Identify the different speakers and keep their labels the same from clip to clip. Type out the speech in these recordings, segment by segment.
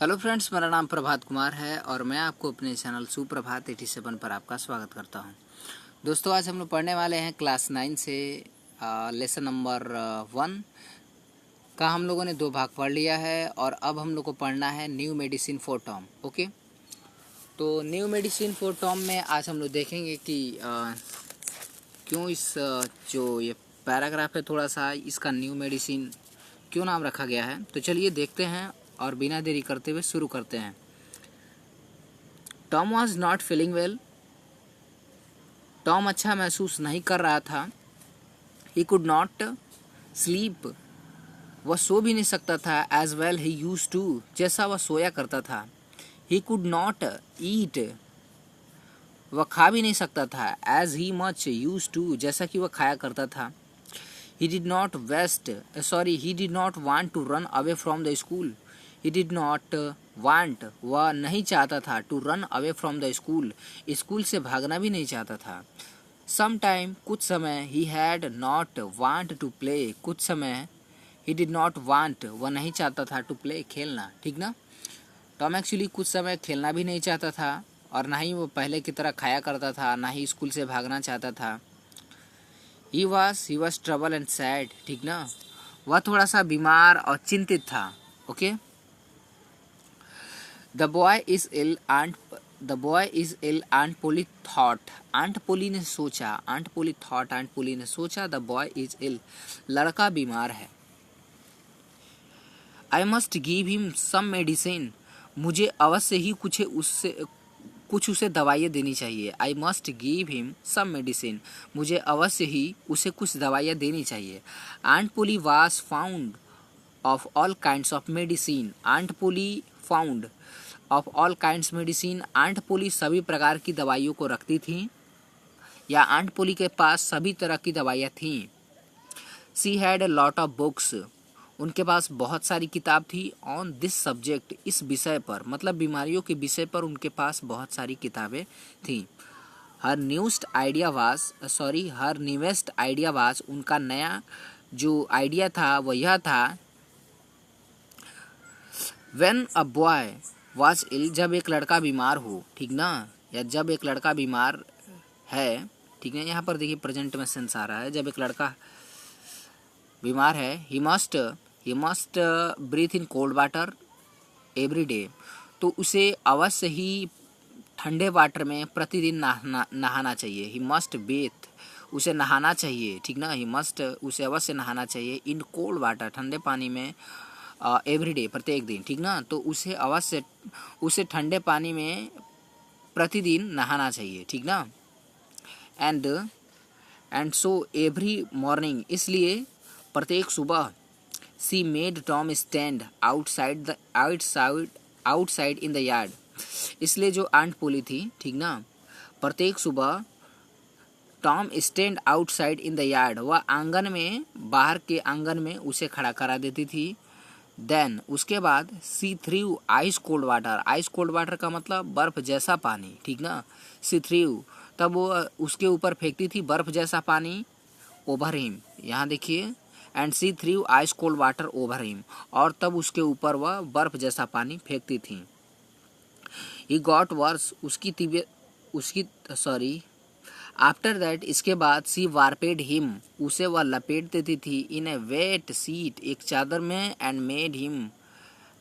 Speaker 1: Hello friends, मेरा नाम प्रभात कुमार है और मैं आपको अपने चैनल सुप्रभात 87 पर आपका स्वागत करता हूं। दोस्तों, आज हम लोग पढ़ने वाले हैं क्लास 9 से लेसन नंबर 1 का। हम लोगों ने 2 भाग पढ़ लिया है और अब हम लोग को पढ़ना है new medicine for Tom. Okay, तो न्यू मेडिसिन फॉर टॉम में आज हम लोग देखेंगे कि क्यों इस जो ये पैराग्राफ है थोड़ा सा इसका न्यू मेडिसिन क्यों नाम रखा गया है। तो चलिए देखते हैं और बिना देरी करते हुए शुरू करते हैं। Tom was not feeling well. Tom अच्छा महसूस नहीं कर रहा था। He could not sleep. वह सो भी नहीं सकता था। As well he used to, जैसा वह सोया करता था। He could not eat. वह खा भी नहीं सकता था। As he much used to, जैसा कि वह खाया करता था। He did not he did not want to run away from the school. He did not want, वह नहीं चाहता था, to run away from the school, school से भागना भी नहीं चाहता था। Sometime, कुछ समय, he had not want to play, कुछ समय, he did not want, वह नहीं चाहता था, to play, खेलना, ठीक ना। टॉम एक्चुअली कुछ समय खेलना भी नहीं चाहता था और ना ही वो पहले की तरह खाया करता था, ना ही स्कूल से भागना चाहता था। He was trouble and sad, ठीक ना। वह थोड़ा सा बीमार और चिंतित था। Okay. The boy is ill and Aunt Polly thought. Aunt Polly ने सोचा, Aunt Polly thought, Aunt Polly ने सोचा, the boy is ill, लड़का बीमार है। I must give him some medicine. मुझे अवश्य ही कुछ उसे दवाइयाँ देनी चाहिए। I must give him some medicine, मुझे अवश्य ही उसे कुछ दवाइयाँ देनी चाहिए। Aunt Polly was found of all kinds of medicine. Aunt Polly found of all kinds medicine, aunt Polly सभी प्रकार की दवाइयों को रखती थी या आंट पोली के पास सभी तरह की दवाइयाँ थीं। She had a lot of books, उनके पास बहुत सारी किताब थी। ऑन दिस सब्जेक्ट, इस विषय पर, मतलब बीमारियों के विषय पर उनके पास बहुत सारी किताबें थीं। हर न्यूएस्ट आइडिया वाज, उनका नया जो आइडिया था वह यह था, when a boy was ill, जब एक लड़का बीमार हो, ठीक ना, या जब एक लड़का बीमार है, ठीक है। यहाँ पर देखिए प्रेजेंट में सेंस आ रहा है, जब एक लड़का बीमार है। He must breathe in cold water every day, तो उसे अवश्य ही ठंडे वाटर में प्रतिदिन नहाना चाहिए। ही मस्ट बेथ, उसे नहाना चाहिए, ठीक ना। ही मस्ट, उसे अवश्य नहाना चाहिए। इन कोल्ड वाटर, ठंडे पानी में, एवरी डे, प्रत्येक दिन, ठीक ना। तो उसे ठंडे पानी में प्रतिदिन नहाना चाहिए, ठीक ना। एंड सो एवरी मॉर्निंग, इसलिए प्रत्येक सुबह, सी made Tom stand outside in the yard, इसलिए जो आंट पोली थी, ठीक ना, प्रत्येक सुबह Tom stand outside in the yard, वह आंगन में, बाहर के आंगन में उसे खड़ा करा देती थी। देन, उसके बाद, she threw ice cold water, ice cold water का मतलब बर्फ जैसा पानी, ठीक ना। सी थ्रीव, तब वो उसके ऊपर फेंकती थी बर्फ जैसा पानी। ओवर हिम, यहाँ देखिए, and she threw ice cold water over him, और तब उसके ऊपर वह बर्फ जैसा पानी फेंकती थी। He got verse, after that, इसके बाद, सी वारपेड हिम, उसे वह लपेट देती थी, इन ए वेट सीट, एक चादर में, and made him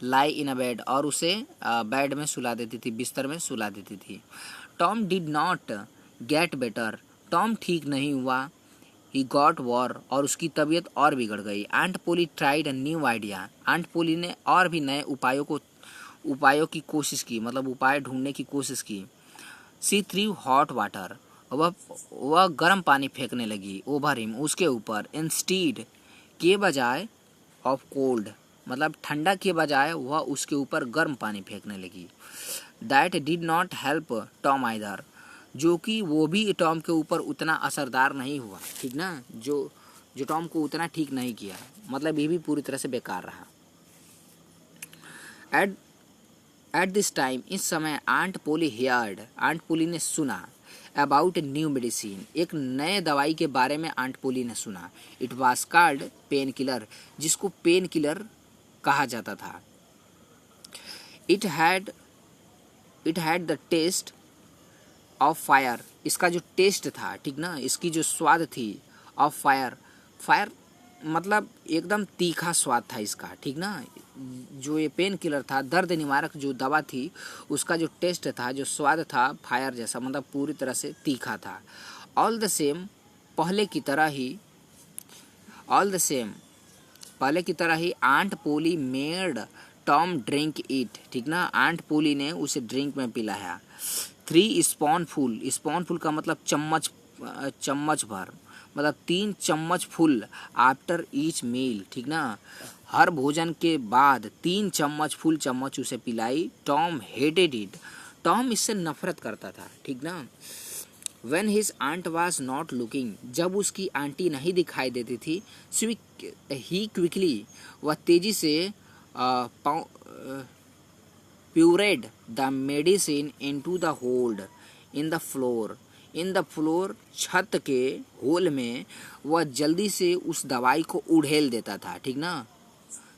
Speaker 1: lie in a bed, और उसे बेड में सुला देती थी, बिस्तर में सुला देती थी। Tom did not get better, Tom ठीक नहीं हुआ। ही गॉट वॉर, और उसकी तबीयत और बिगड़ गई। Aunt Polly tried a new idea, aunt Polly ने और भी नए उपायों की कोशिश की, मतलब उपाय ढूंढने की कोशिश की। सी थ्रीव हॉट वाटर, वह गर्म पानी फेंकने लगी, ओवर हिम, उसके ऊपर, इंस्टीड, के बजाय, ऑफ कोल्ड, मतलब ठंडा के बजाय वह उसके ऊपर गर्म पानी फेंकने लगी। That did not help Tom either, जो कि वो भी टॉम के ऊपर उतना असरदार नहीं हुआ, ठीक ना। जो टॉम को उतना ठीक नहीं किया, मतलब ये भी पूरी तरह से बेकार रहा। एट दिस टाइम, इस समय, aunt Polly heard, aunt Polly ने सुना, अबाउट ए न्यू मेडिसिन, एक नए दवाई के बारे में आंट पोली ने सुना। It was called painkiller, जिसको पेन किलर कहा जाता था। It had the taste of fire, इसका जो टेस्ट था, ठीक ना, इसकी जो स्वाद थी, ऑफ फायर, फायर मतलब एकदम तीखा स्वाद था इसका, ठीक ना। जो ये पेन किलर था, दर्द निवारक जो दवा थी, उसका जो टेस्ट था, जो स्वाद था, फायर जैसा, मतलब पूरी तरह से तीखा था। ऑल द सेम, पहले की तरह ही, ऑल द सेम, पहले की तरह ही aunt Polly made Tom drink it, ठीक ना, आंट पोली ने उसे ड्रिंक में पिलाया। 3 स्पूनफुल, स्पूनफुल का मतलब चम्मच, चम्मच भर, मतलब 3 चम्मच फुल आफ्टर ईच मील, ठीक ना, हर भोजन के बाद 3 चम्मच फुल चम्मच उसे पिलाई। टॉम हेटेड इट, टॉम इससे नफरत करता था, ठीक ना। When his aunt was not looking, जब उसकी आंटी नहीं दिखाई देती थी, he quickly, वह तेजी से pured the medicine into the hole in the floor, in the floor, छत के होल में वह जल्दी से उस दवाई को उड़ेल देता था, ठीक ना,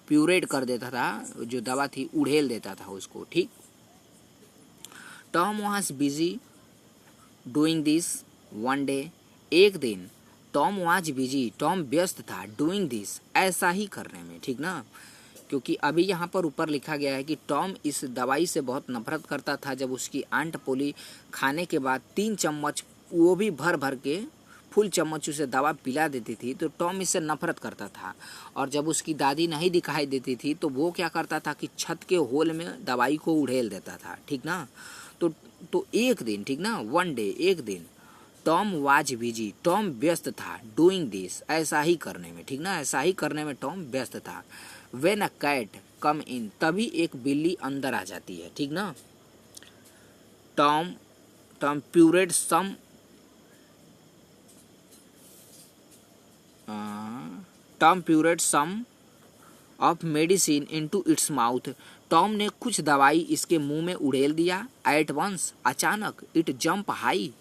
Speaker 1: प्यूरेट कर देता था, जो दवा थी उड़ेल देता था उसको, ठीक। Tom was busy doing this one day, एक दिन टॉम वॉज बिजी, टॉम व्यस्त था, डूइंग दिस, ऐसा ही करने में, ठीक ना, क्योंकि अभी यहाँ पर ऊपर लिखा गया है कि टॉम इस दवाई से बहुत नफरत करता था। जब उसकी आंट पोली खाने के बाद 3 चम्मच, वो भी भर भर के फुल चम्मच उसे दवा पिला देती थी, तो टॉम इससे नफरत करता था। और जब उसकी दादी नहीं दिखाई देती थी, तो वो क्या करता था कि छत के होल में दवाई को उड़ेल देता था, ठीक ना। तो एक दिन, ठीक ना, वन डे, एक दिन, टॉम वाज बिजी, टॉम व्यस्त था, डूइंग दिस, ऐसा ही करने में, ठीक ना, ऐसा ही करने में टॉम व्यस्त था। व्हेन अ कैट कम इन, तभी एक बिल्ली अंदर आ जाती है, ठीक ना। Tom poured some, Tom poured some of medicine into its mouth, Tom ने कुछ दवाई इसके मुंह में उड़ेल दिया। एट वंस, अचानक, it jump high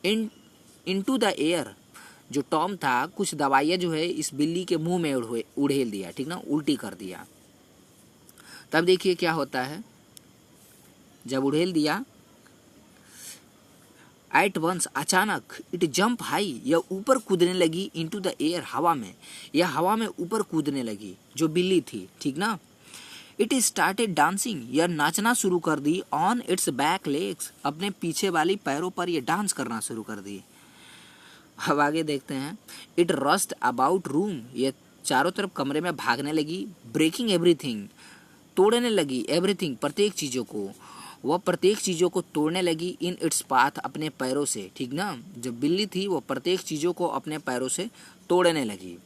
Speaker 1: into the air, जो टॉम था कुछ दवाइयाँ जो है इस बिल्ली के मुंह में उड़ेल दिया, ठीक ना, उल्टी कर दिया। तब देखिए क्या होता है, जब उड़ेल दिया, एट वंस, अचानक, इट जंप हाई, यह ऊपर कूदने लगी, इनटू द एयर, हवा में, यह हवा में ऊपर कूदने लगी, जो बिल्ली थी, ठीक ना। इट स्टार्टेड डांसिंग, यह नाचना शुरू कर दी। ऑन इट्स बैक लेग्स, अपने पीछे वाली पैरों पर यह डांस करना शुरू कर दी। अब आगे देखते हैं। इट रस्ट अबाउट रूम, यह चारों तरफ कमरे में भागने लगी। ब्रेकिंग एवरीथिंग, तोड़ने लगी, एवरीथिंग, प्रत्येक चीज़ों को, वह प्रत्येक चीज़ों को तोड़ने लगी। इन इट्स पाथ, अपने पैरों से, ठीक ना, जो बिल्ली थी वो प्रत्येक चीज़ों को अपने पैरों से तोड़ने लगी।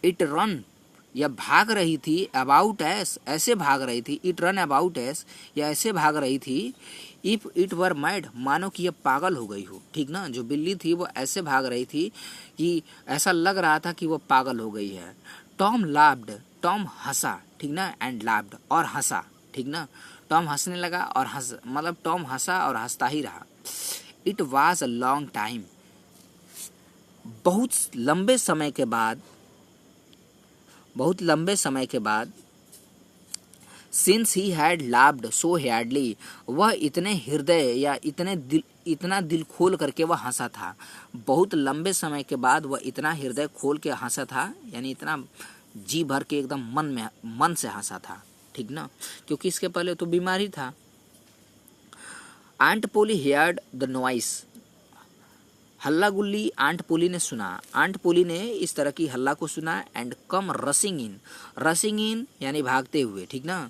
Speaker 1: इट रन, यह भाग रही थी। अबाउट एस, ऐसे भाग रही थी। इट रन अबाउट एस, यह ऐसे भाग रही थी। इफ इट वर मैड, मानो कि यह पागल हो गई हो, ठीक ना, जो बिल्ली थी वो ऐसे भाग रही थी कि ऐसा लग रहा था कि वो पागल हो गई है। टॉम लाफ्ड, टॉम हंसा, ठीक ना, एंड लाफ्ड, और हंसा, ठीक ना, टॉम हंसने लगा और मतलब टॉम हंसा और हंसता ही रहा। It was a long time, बहुत लंबे समय के बाद, बहुत लंबे समय के बाद, since he had laughed so hardly, वह इतने हृदय या इतना दिल खोल करके वह हंसा था। बहुत लंबे समय के बाद वह इतना हृदय खोल के हंसा था, यानी इतना जी भर के एकदम मन से हंसा था, ठीक ना, क्योंकि इसके पहले तो बीमार ही था। Aunt Polly heard the noise, हल्ला गुल्ली आंट पोली ने सुना। आंट पोली ने इस तरह की हल्ला को सुना। एंड कम रसिंग इन, रसिंग इन यानी भागते हुए, ठीक ना,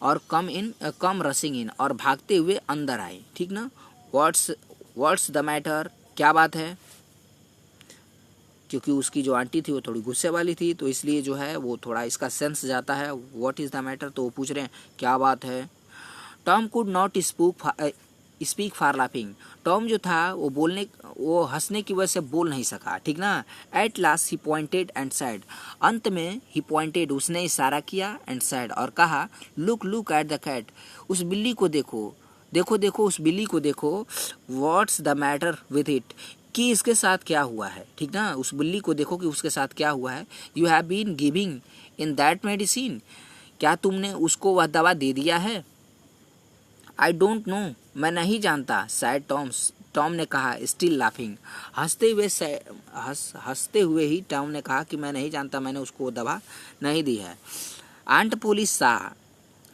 Speaker 1: और कम रसिंग इन, और भागते हुए अंदर आए, ठीक ना। व्हाट्स द मैटर, क्या बात है, क्योंकि उसकी जो आंटी थी वो थोड़ी गुस्से वाली थी, तो इसलिए जो है वो थोड़ा इसका सेंस जाता है, व्हाट इज द मैटर, तो वो पूछ रहे हैं क्या बात है। Tom could not speak for laughing, Tom जो था वो हंसने की वजह से बोल नहीं सका, ठीक ना। At last he pointed and sad, अंत में ही पॉइंटेड, उसने इशारा किया, एंड सैड, और कहा, लुक एट द कैट, उस बिल्ली को देखो, देखो उस बिल्ली को देखो। What's the matter with it, कि इसके साथ क्या हुआ है, ठीक ना, उस बिल्ली को देखो कि उसके साथ क्या हुआ है। You have been giving in that medicine, क्या तुमने उसको वह दवा दे दिया है? आई डोंट नो, मैं नहीं जानता, सैड टॉम ने कहा, स्टिल लाफिंग। हंसते हुए ही टॉम ने कहा कि मैं नहीं जानता, मैंने उसको दवा नहीं दी है।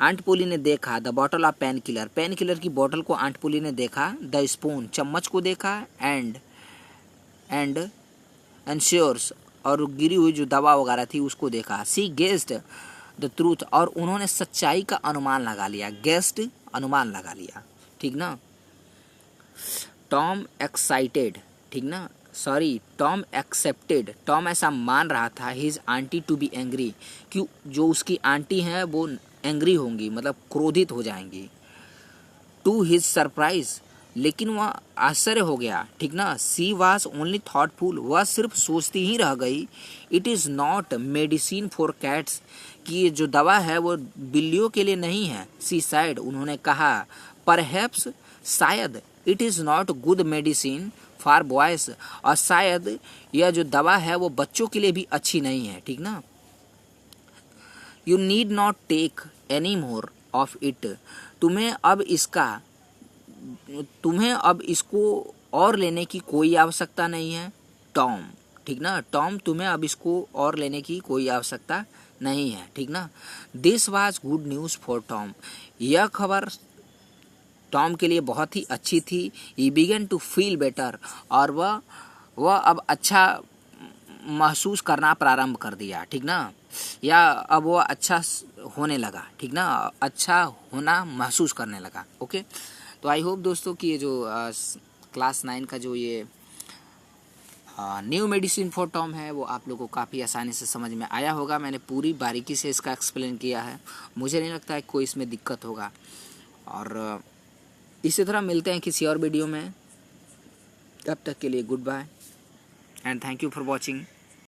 Speaker 1: आंट पोली ने देखा the bottle of pain killer की बोतल को आंट पोली ने देखा, द स्पून चम्मच को देखा, एंड श्योर्स और गिरी हुई जो दवा वगैरह थी उसको देखा। सी गेस्ड द ट्रूथ और उन्होंने सच्चाई का अनुमान लगा लिया। गेस्ट अनुमान लगा लिया, ठीक ना। टॉम एक्साइटेड, ठीक ना, सॉरी टॉम एक्सेप्टेड, टॉम ऐसा मान रहा था his aunty to be angry, कि जो उसकी आंटी हैं वो एंग्री होंगी, मतलब क्रोधित हो जाएंगी। टू हिज सरप्राइज, लेकिन वह आश्चर्य हो गया, ठीक ना। सी वाज ओनली थॉटफुल, वह सिर्फ सोचती ही रह गई। It is not medicine for cats, कि ये जो दवा है वो बिल्लियों के लिए नहीं है। सी साइड, उन्होंने कहा, परहैप्स, शायद, it is not good medicine for boys, और शायद यह जो दवा है वो बच्चों के लिए भी अच्छी नहीं है, ठीक ना। You need not take any more of it, तुम्हें अब इसको और लेने की कोई आवश्यकता नहीं है। टॉम, ठीक ना, टॉम तुम्हें अब इसको और लेने की कोई आवश्यकता नहीं है, ठीक ना। This was good news for Tom, यह खबर टॉम के लिए बहुत ही अच्छी थी। He began to feel better, और वह अब अच्छा महसूस करना प्रारंभ कर दिया, ठीक ना, या अब वह अच्छा होने लगा, ठीक ना, अच्छा होना महसूस करने लगा। ओके, तो आई होप दोस्तों कि ये जो क्लास 9 का जो ये न्यू मेडिसिन फॉर टॉम है वो आप लोगों को काफ़ी आसानी से समझ में आया होगा। मैंने पूरी बारीकी से इसका एक्सप्लेन किया है, मुझे नहीं लगता है कोई इसमें दिक्कत होगा। और इसी तरह मिलते हैं किसी और वीडियो में, तब तक के लिए goodbye and thank you for watching.